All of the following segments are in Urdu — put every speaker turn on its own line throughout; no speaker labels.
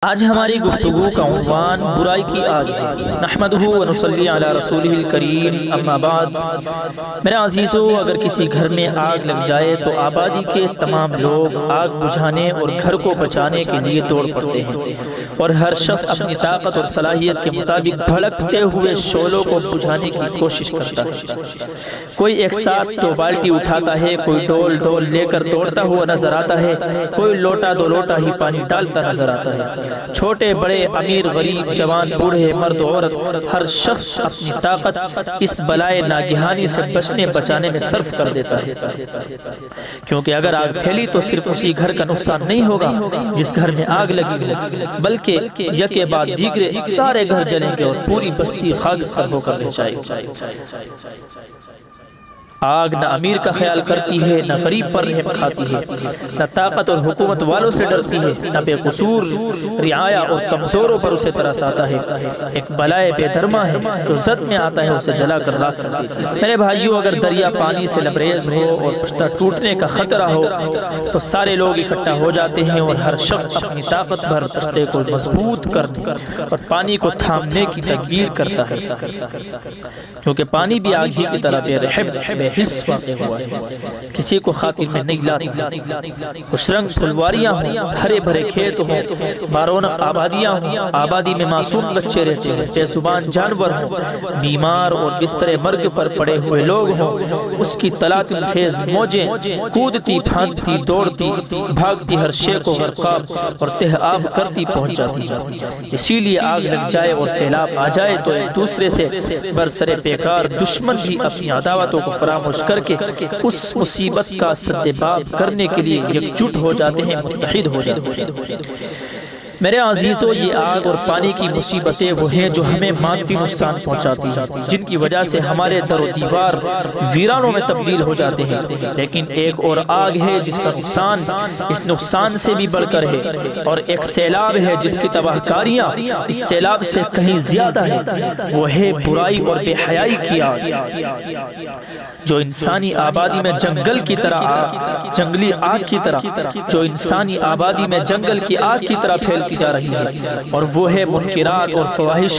آج ہماری گفتگو کا عنوان برائی کی آگ ہے۔ نحمدہ و نصلی علی رسولہ الکریم، اما بعد۔ میرے عزیزو، اگر کسی گھر میں آگ لگ جائے تو آبادی کے تمام لوگ آگ بجھانے اور گھر کو بچانے کے لیے دوڑ پڑتے ہیں، اور ہر شخص اپنی طاقت اور صلاحیت کے مطابق بھڑکتے ہوئے شعلوں کو بجھانے کی کوشش کرتا ہے۔ کوئی ایک ساتھ تو بالٹی اٹھاتا ہے، کوئی ڈول لے کر دوڑتا ہوا نظر آتا ہے، کوئی لوٹا دو لوٹا ہی پانی ڈالتا نظر آتا ہے۔ چھوٹے بڑے، امیر غریب، جوان بوڑھے، مرد عورت، ہر شخص اپنی طاقت اس بلائے ناگہانی سے بچانے میں صرف کر دیتا ہے، کیونکہ اگر آگ پھیلی تو صرف اسی گھر کا نقصان نہیں ہوگا جس گھر میں آگ لگی ہو، بلکہ یکے بعد دیگرے سارے گھر جلیں گے اور پوری بستی خاکستر ہو کر رہ جائے گی۔ آگ نہ امیر کا خیال کرتی ہے، نہ غریب پر رحم کھاتی ہے، نہ طاقت اور حکومت والوں سے ڈرتی ہے، نہ بے قصور رعایا اور کمزوروں پر اسے ترس آتا ہے۔ ایک بلائے بے دھرما ہے جو زد میں آتا ہے اسے جلا کر راکھ کر دیتی ہے۔ میرے بھائیو، اگر دریا پانی سے لبریز ہو اور پشتہ ٹوٹنے کا خطرہ ہو تو سارے لوگ اکٹھا ہو جاتے ہیں اور ہر شخص اپنی طاقت بھر پشتے کو مضبوط کرنے اور پانی کو تھامنے کی تدبیر کرتا ہے، کیونکہ پانی بھی آگ ہی کی طرح بے رحم حص واقع ہوا ہے، کسی کو خاطر میں نہیں لاتا۔ خوش رنگ پھلواریاں ہوں، ہرے بھرے کھیت ہوں، بارونق آبادیاں ہوں، آبادی میں معصوم بچے رہتے ہیں، بے زبان جانور ہوں، بیمار اور بستر مرگ پر پڑے ہوئے لوگ ہوں، اس کی تلاطم خیز موجیں کودتی پھاندتی دوڑتی بھاگتی ہر شے کو غرقاب اور تہ آب کرتی پہنچ جاتی۔ اسی لیے آگ لگ جائے اور سیلاب آ جائے تو ایک دوسرے سے برسر پیکار دشمن بھی اپنی عداوتوں کو فراموش کر کے اس مصیبت کا سدباب کرنے کے لیے یکجٹ ہو جاتے ہیں، متحد ہو جاتے ہیں۔ میرے عزیزو، یہ آگ اور پانی کی مصیبتیں وہ ہیں جو ہمیں مادی نقصان پہنچاتی ہیں، جن کی وجہ سے ہمارے در و دیوار ویرانوں میں تبدیل ہو جاتے ہیں، لیکن ایک اور آگ ہے جس کا نقصان اس نقصان سے بھی بڑھ کر ہے، اور ایک سیلاب ہے جس کی تباہ کاریاں اس سیلاب سے کہیں زیادہ ہے، وہ ہے برائی اور بے حیائی کی آگ، جو انسانی آبادی میں جنگل کی طرح جنگلی آگ کی طرح جو انسانی آبادی میں جنگل کی آگ کی طرح پھیلتی جا رہی ہے، اور وہ ہے منکرات اور فواحش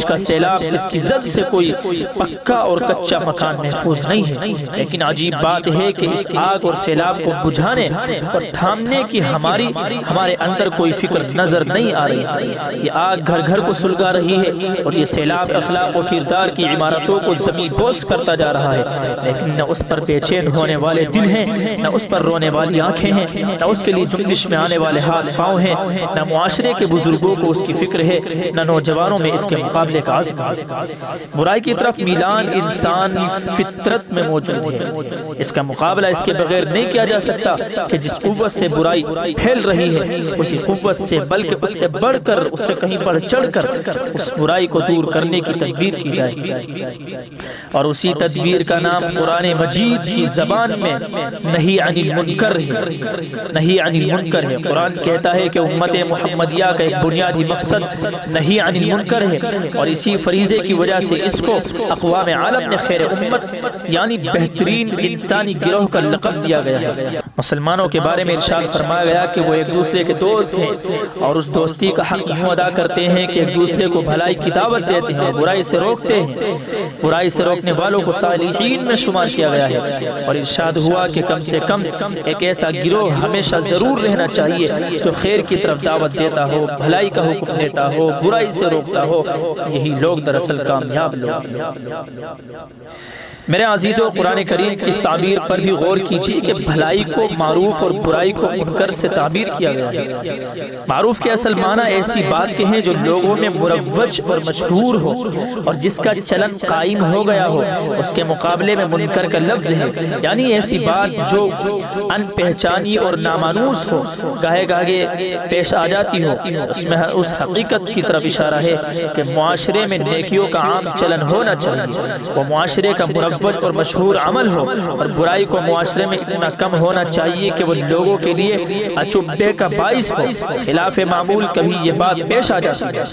کا سیلاب جس کی زد سے کوئی پکا اور کچا مکان محفوظ نہیں ہے۔ لیکن عجیب بات ہے کہ اس آگ اور سیلاب کو بجھانے اور تھامنے کی ہمارے اندر کوئی فکر نظر نہیں آ رہی۔ یہ آگ گھر گھر کو سلگا رہی ہے اور یہ سیلاب اخلاق و کردار کی عمارتوں کو زمین بوس کرتا جا رہا ہے، لیکن نہ اس پر بے چین ہونے والے دل ہیں، نہ اس پر رونے والی آنکھیں ہیں، نہ اس کے لیے جنبش میں آنے والے ہاتھ پاؤں ہیں، نہ معاشرے کے بزرگوں کو اس کی فکر ہے، نہ نوجوانوں میں اس کے مقابلے کا عزم ہے۔ برائی کی طرف میلان انسانی فطرت میں موجود ہے، اس کا مقابلہ اس کے بغیر نہیں کیا جا سکتا کہ جس قوت سے برائی پھیل رہی ہے اسی قوت سے بلکہ اس سے بڑھ کر، اس سے کہیں بڑھ چڑھ کر اس برائی کو دور کرنے کی تدبیر کی جائے، اور اسی تدبیر کا نام قرآن مجید کی زبان میں نہی عن المنکر ہے۔ نہی عن المنکر ہے۔ قرآن کہتا ہے کہ امت محمدیہ کا ایک بنیادی مقصد نہی عن المنکر ہے، اور اسی فریضے کی وجہ سے اس کو اقوام عالم نے خیر امت یعنی بہترین انسانی گروہ کا لقب دیا گیا ہے۔ مسلمانوں کے بارے میں ارشاد فرمایا گیا کہ وہ ایک دوسرے کے دوست ہیں، اور اس دوستی کا حق یوں ادا کرتے ہیں کہ ایک دوسرے کو بھلائی کی دعوت دیتے ہیں اور برائی سے روکتے ہیں۔ برائی سے روکنے والوں کو صالحین میں شمار کیا گیا ہے، اور ارشاد ہوا کہ کم سے کم ایک ایسا گروہ ہمیشہ ضرور رہنا چاہیے جو خیر کی طرف دعوت دیتا ہو، بھلائی کا حکم دیتا ہو، برائی سے روکتا ہو۔ یہی لوگ دراصل کامیاب لوگ ہیں۔ میرے عزیزو، قرآن کریم کی اس تعبیر پر بھی غور کیجیے کہ بھلائی کو معروف اور برائی کو منکر سے تعبیر کیا گیا ہے۔ معروف کے اصل معنی ایسی بات کے ہیں جو لوگوں میں مروج اور مشہور ہو اور جس کا چلن قائم ہو گیا ہو، اس کے مقابلے میں منکر کا لفظ ہے، یعنی ایسی بات جو ان پہچانی اور نامانوس ہو، گاہے گاہے پیش آ جاتی ہو۔ اس میں اس حقیقت کی طرف اشارہ ہے کہ معاشرے میں نیکیوں کا عام چلن ہونا چاہیے، وہ معاشرے کا مروج اور مشہور عمل ہو، اور برائی کو معاشرے میں اتنا کم ہونا چاہیے کہ وہ لوگوں کے لیے اچوبے کا باعث ہو۔ خلاف معمول کبھی یہ بات پیش آ جاتی ہے۔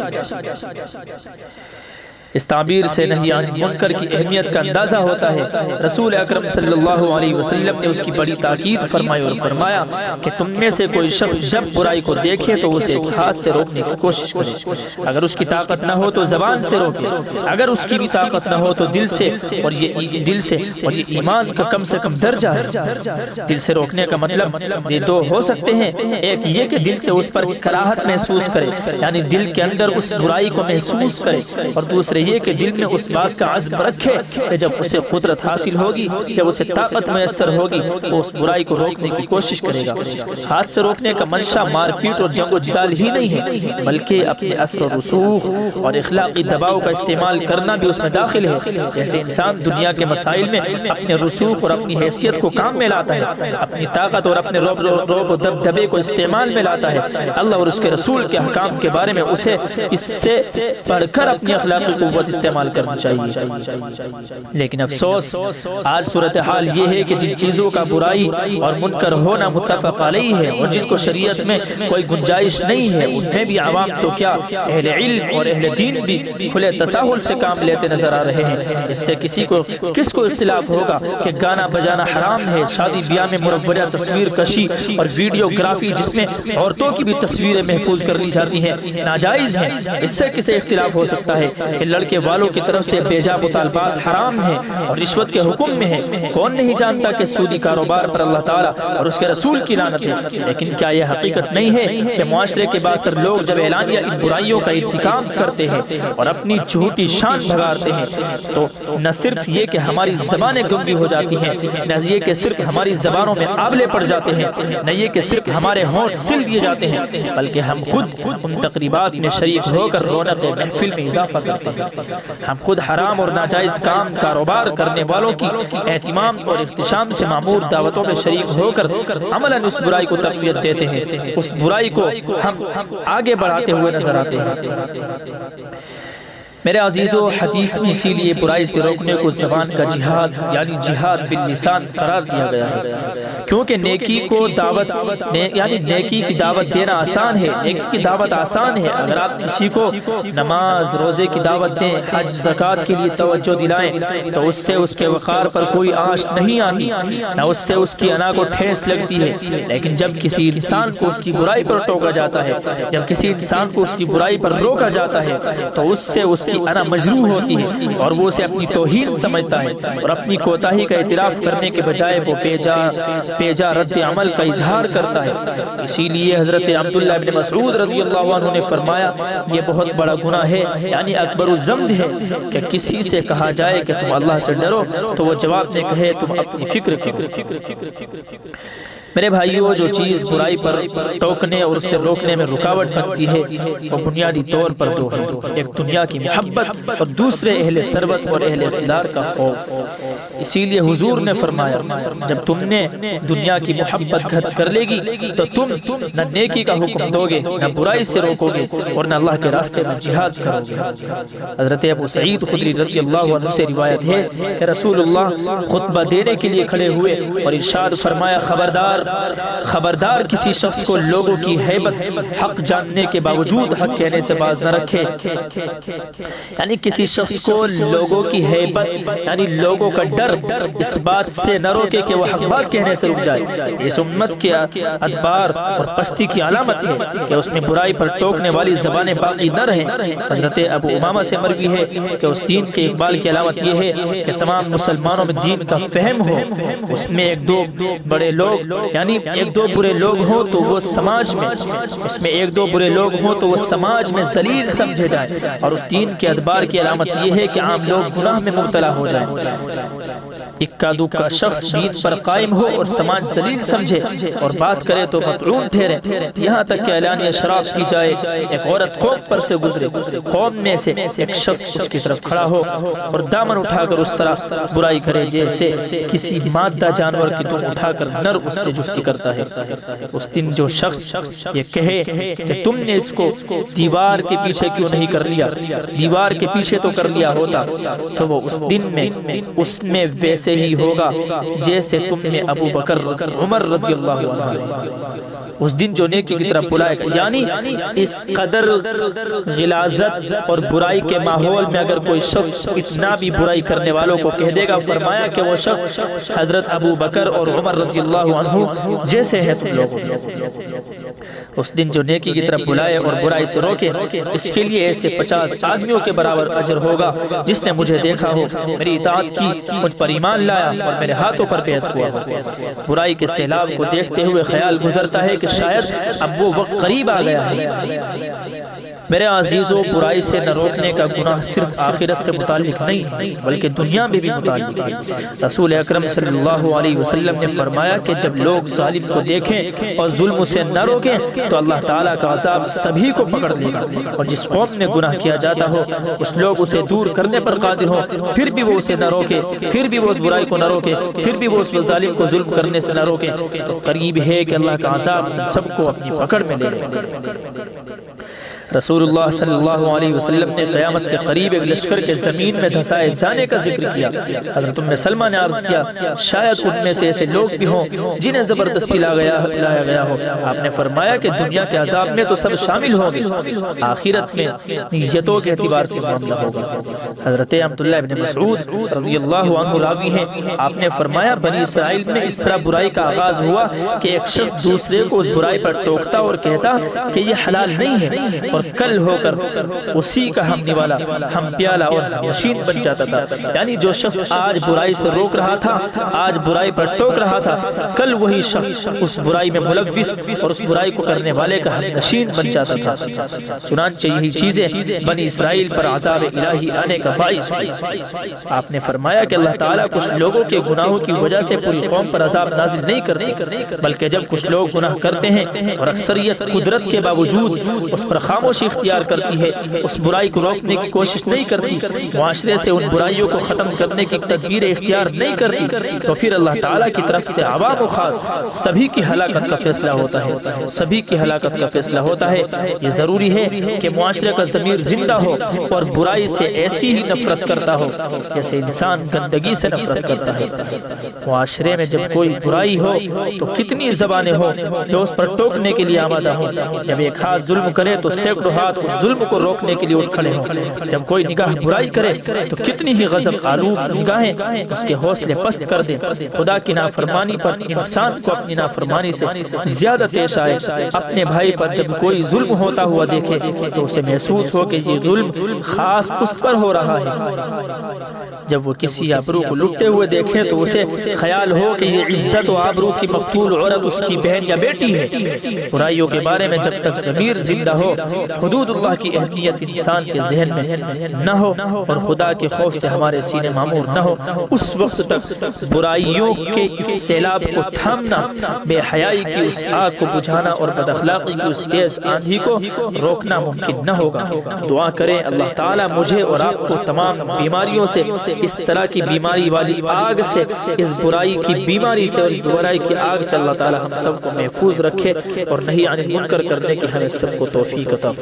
اس تعبیر سے نہی عن منکر کی اہمیت کا اندازہ ہوتا ہے۔ رسول اکرم صلی اللہ علیہ وسلم نے اس کی بڑی تاکید فرمائی اور فرمایا کہ تم میں سے کوئی شخص جب برائی کو دیکھے تو اسے ہاتھ سے روکنے کی کوشش کرے، اگر اس کی طاقت نہ ہو تو زبان سے روکے، اگر اس کی بھی طاقت نہ ہو تو دل سے، اور یہ ایمان کا کم سے کم درجہ ہے۔ دل سے روکنے کا مطلب یہ دو ہو سکتے ہیں، ایک یہ کہ دل سے اس پر کراہت محسوس کرے، یعنی دل کے اندر اس برائی کو محسوس کرے، اور دوسرے یہ کہ دل میں اس بات کا عزم رکھے کہ جب اسے قدرت حاصل ہوگی، جب اسے طاقت میسر ہوگی، وہ اس برائی کو روکنے کی کوشش کرے گا۔ ہاتھ سے روکنے کا منشا مار پیٹ اور جنگ و جدال ہی نہیں ہے، بلکہ اپنے اثر و رسوخ اور اخلاقی دباؤ کا استعمال کرنا بھی اس میں داخل ہے۔ جیسے انسان دنیا کے مسائل میں اپنے رسوخ اور اپنی حیثیت کو کام میں لاتا ہے، اپنی طاقت اور اپنے روب و دبدبے کو استعمال میں لاتا ہے، اللہ اور اس کے رسول کے احکام کے بارے میں اسے اس سے پڑھ کر اپنی اخلاقی قوت استعمال کرنا چاہیے۔ لیکن افسوس آج صورتحال یہ ہے کہ جن چیزوں کا برائی اور منکر ہونا متفق علیہ ہے اور جن کو شریعت میں کوئی گنجائش نہیں ہے، ان میں بھی عوام تو کیا اہل علم اور اہل دین بھی کھلے تساہل سے کام لیتے نظر آ رہے ہیں۔ اس سے کس کو اختلاف ہوگا کہ گانا بجانا حرام ہے، شادی بیاہ میں مروجہ تصویر کشی اور ویڈیوگرافی جس میں عورتوں کی بھی تصویریں محفوظ کر لی جاتی ہیں ناجائز ہیں۔ اس سے کسے اختلاف ہو سکتا ہے کہ لڑکے والوں کی طرف سے بیجا مطالبات حرام ہیں اور رشوت کے حکم میں ہیں؟ کون نہیں جانتا کہ سودی کاروبار پر اللہ تعالیٰ اور اس کے رسول کی لعنت ہے؟ لیکن کیا یہ حقیقت نہیں ہے کہ معاشرے کے باثر لوگ جب اعلانیہ ان برائیوں کا ارتکاب کرتے ہیں اور اپنی جھوٹی شان بھگاڑتے ہیں تو نہ صرف یہ کہ ہماری زبانیں گنگی ہو جاتی ہیں، نہ یہ کہ صرف ہماری زبانوں میں آبلے پڑ جاتے ہیں، نہ یہ کہ صرف ہمارے ہونٹ سل دیے جاتے ہیں، بلکہ ہم خود ان تقریبات میں شریک ہو کر رونق محفل میں اضافہ کرتے ہیں۔ ہم خود حرام اور ناجائز کاروبار کرنے والوں کی اہتمام اور احتشام سے معمور دعوتوں میں شریک ہو کر عملاً اس برائی کو تقویت دیتے ہیں، اس برائی کو ہم آگے بڑھاتے ہوئے نظر آتے ہیں۔ میرے عزیزو، حدیث میں اسی لیے برائی سے روکنے کو زبان کا جہاد یعنی جہاد باللسان قرار دیا گیا ہے، کیونکہ نیکی کو دعوت یعنی نیکی کی دعوت دینا آسان ہے، نیکی کی دعوت آسان ہے۔ اگر آپ کسی کو نماز روزے کی دعوت دیں، حج زکوٰۃ کے لیے توجہ دلائیں تو اس سے اس کے وقار پر کوئی آنچ نہیں آتی، نہ اس سے اس کی انا کو ٹھیس لگتی ہے۔ لیکن جب کسی انسان کو اس کی برائی پر ٹوکا جاتا ہے، جب کسی انسان کو اس کی برائی پر روکا جاتا ہے تو اس سے اس کی انا مجروح ہوتی ہے اور وہ اسے اپنی توہین سمجھتا ہے، اور اپنی کوتاہی کا اعتراف کرنے کے بجائے وہ بیجا رد عمل کا اظہار کرتا ہے۔ اسی لیے حضرت عبداللہ بن مسعود رضی اللہ عنہ نے فرمایا یہ بہت بڑا گناہ ہے، یعنی اکبر الذنب ہے کہ کسی سے کہا جائے کہ تم اللہ سے ڈرو تو وہ جواب میں کہے تم اپنی فکر میرے بھائیوں، جو چیز برائی پر ٹوکنے اور اسے روکنے میں رکاوٹ بنتی ہے وہ بنیادی طور پر دو ہیں، ایک دنیا کی محبت اور دوسرے اہل ثروت اور اہل اقتدار کا خوف۔ اسی لیے حضور نے فرمایا جب تم نے دنیا کی محبت گھٹ کر لے گی تو تم نہ نیکی کا حکم دو گے، نہ برائی سے روکو گے، اور نہ اللہ کے راستے میں جہاد کرو گے۔ حضرت ابو سعید خدری رضی اللہ عنہ سے روایت ہے کہ رسول اللہ خطبہ دینے کے لیے کھڑے ہوئے اور ارشاد فرمایا خبردار کسی شخص کو لوگوں کی ہیبت حق جاننے کے باوجود حق کہنے سے باز نہ رکھے، یعنی کسی شخص کو لوگوں کی ہیبت یعنی لوگوں کا ڈر اس بات سے نہ روکے کہ وہ حق بات کہنے سے رک جائے۔ اس امت کے ادبار اور پستی کی علامت ہے کہ اس میں برائی پر ٹوکنے والی زبانیں باقی نہ رہیں۔ حضرت ابو امامہ سے مروی ہے کہ اس دین کے اقبال کی علامت یہ ہے کہ تمام مسلمانوں میں دین کا فہم ہو، اس میں ایک دو برے لوگ ہوں تو وہ سماج میں سماج میں ذلیل سمجھے جائیں، اور اس دین کے ادبار کی علامت یہ ہے کہ عام لوگ گناہ میں مبتلا ہو جائیں۔ اکا دکا شخص دین پر قائم ہو اور سماج ذلیل سمجھے اور بات کرے تو مطلون ٹھہرے، یہاں تک کہ اعلانیہ شراب کی جائے، ایک عورت قوم پر سے گزرے، قوم میں سے ایک شخص اس کی طرف کھڑا ہو اور دامن اٹھا کر اس طرح برائی کرے جیسے کسی مادہ جانور کی تم اٹھا کر نر اس سے درگزر کرتا ہے۔ اس دن جو شخص یہ کہے کہ تم نے اس کو دیوار کے پیچھے کیوں نہیں کر لیا، دیوار کے پیچھے تو کر لیا ہوتا، تو وہ اس دن میں اس میں ویسے ہی ہوگا جیسے تم نے ابو بکر عمر رضی اللہ عنہ اس دن جو نیکی کی طرف بلائے گا۔ یعنی اس قدر غلاظت اور برائی کے ماحول میں اگر کوئی شخص اتنا بھی برائی کرنے والوں کو کہہ دے گا، فرمایا کہ وہ شخص حضرت ابو بکر اور عمر رضی اللہ عنہ جیسے ہے سب لوگ۔ اس دن جو نیکی کی طرف بلائے اور برائی سے روکے، اس کے لیے ایسے 50 آدمیوں کے برابر اجر ہوگا جس نے مجھے دیکھا ہو، میری اطاعت کی، مجھ پر ایمان لایا اور میرے ہاتھوں پر بیعت ہوا ہو۔ برائی کے سیلاب کو دیکھتے ہوئے خیال گزرتا ہے کہ شاید اب وہ وقت قریب آ گیا ہے۔ میرے عزیزوں، برائی سے نہ روکنے کا گناہ صرف آخرت سے متعلق نہیں بلکہ دنیا میں بھی متعلق ہے۔ رسول اکرم صلی اللہ علیہ وسلم نے فرمایا کہ جب لوگ ظالم کو دیکھیں اور ظلم سے نہ روکیں تو اللہ تعالیٰ کا عذاب سبھی کو پکڑ لے گا، اور جس قوم میں گناہ کیا جاتا ہو کچھ لوگ اسے دور کرنے پر قادر ہوں، پھر بھی وہ اسے نہ روکے، پھر بھی وہ اس برائی کو نہ روکے، پھر بھی وہ اس ظالم کو ظلم کرنے سے نہ روکے، تو قریب ہے کہ اللہ کا عذاب سب کو اپنی پکڑ میں لے لے۔ رسول اللہ صلی اللہ علیہ وسلم نے قیامت کے قریب ایک لشکر کے زمین میں دھسائے جانے کا ذکر کیا۔ حضرت ام سلمہ نے عرض کیا شاید ان میں سے ایسے لوگ بھی ہوں جنہیں زبردستی لایا گیا ہو۔ آپ نے فرمایا کہ دنیا کے عذاب میں تو سب شامل ہوں گے، آخرت میں نیتوں کے اعتبار سے معاملہ ہوگا۔ حضرت عبداللہ ابن مسعود رضی اللہ عنہ راوی ہیں، آپ نے فرمایا بنی اسرائیل میں اس طرح برائی کا آغاز ہوا کہ ایک شخص دوسرے کو اس برائی پر ٹوکتا اور کہتا کہ یہ حلال نہیں ہے، اور کل ہو کر اسی کا ہم نوالا، ہم پیالہ اور مشین بن جاتا تھا۔ یعنی جو شخص آج برائی سے روک رہا تھا، آج برائی پر ٹوک رہا تھا، کل وہی شخص اس برائی میں ملوث اور اس برائی کو کرنے والے کا ہم نشین بن جاتا تھا۔ چنانچہ یہی چیزیں بنی اسرائیل پر عذاب الہی آنے کا باعث ہوئی۔ آپ نے فرمایا کہ اللہ تعالیٰ کچھ لوگوں کے گناہوں کی وجہ سے پوری قوم پر عذاب نازل نہیں کرتے، بلکہ جب کچھ لوگ گناہ کرتے ہیں اور اکثریت قدرت کے باوجود اس پر خاموشی اختیار کرتی ہے، اس برائی کو روکنے کی کوشش نہیں کرتی، معاشرے سے ان برائیوں کو ختم کرنے کی تدبیر اختیار نہیں کرتی، تو پھر اللہ تعالیٰ کی طرف سے عوام و خاص سبھی کی ہلاکت کا فیصلہ ہوتا ہے، سبھی کی ہلاکت کا فیصلہ ہوتا ہے۔ یہ ضروری ہے کہ معاشرے کا ضمیر زندہ ہو اور برائی سے ایسی ہی نفرت کرتا ہو جیسے انسان گندگی سے نفرت کرتا ہے۔ معاشرے میں جب کوئی برائی ہو تو کتنی زبانیں ہو جو اس پر ٹوکنے کے لیے آمادہ ہوں۔ جب ایک ہاتھ ظلم کرے تو سینکڑوں ہاتھ اس ظلم کو روکنے کے لیے اٹھ کھڑے ہوں۔ جب کوئی نگاہ برائی کرے تو کتنی ہی غضب آلود نگاہیں اس کے حوصلے پست کر دیں۔ خدا کی نافرمانی پر انسان کو اپنی نافرمانی سے زیادہ پیش آئے۔ اپنے بھائی پر جب کوئی ظلم ہوتا ہوا دیکھے تو اسے محسوس ہو کہ یہ ظلم خاص اس پر ہو رہا ہے۔ جب وہ کسی آبرو کو لٹتے ہوئے دیکھے تو اسے خیال ہو کہ یہ عزت و آبرو کی مقتول عورت اس کی بہن یا بیٹی ہے۔ برائیوں کے بارے میں جب تک ضمیر زندہ ہو، حدود اللہ کی اہمیت انسان کے ذہن میں نہ ہو اور خدا کے خوف سے ہمارے سینے معمور نہ ہو، اس وقت تک برائیوں کے اس سیلاب کو تھامنا، بے حیائی کی اس آگ کو بجھانا اور بد اخلاقی کی اس تیز آندھی کو روکنا ممکن نہ ہوگا۔ دعا کریں اللہ تعالیٰ مجھے اور آپ کو تمام بیماریوں سے، اس طرح کی بیماری والی آگ سے، اس برائی کی بیماری سے اور اس برائی کی آگ سے اللہ تعالیٰ ہم سب کو محفوظ رکھے اور نہیں عن المنکر کرنے کی ہمیں سب کو توفیق عطا فرمائے۔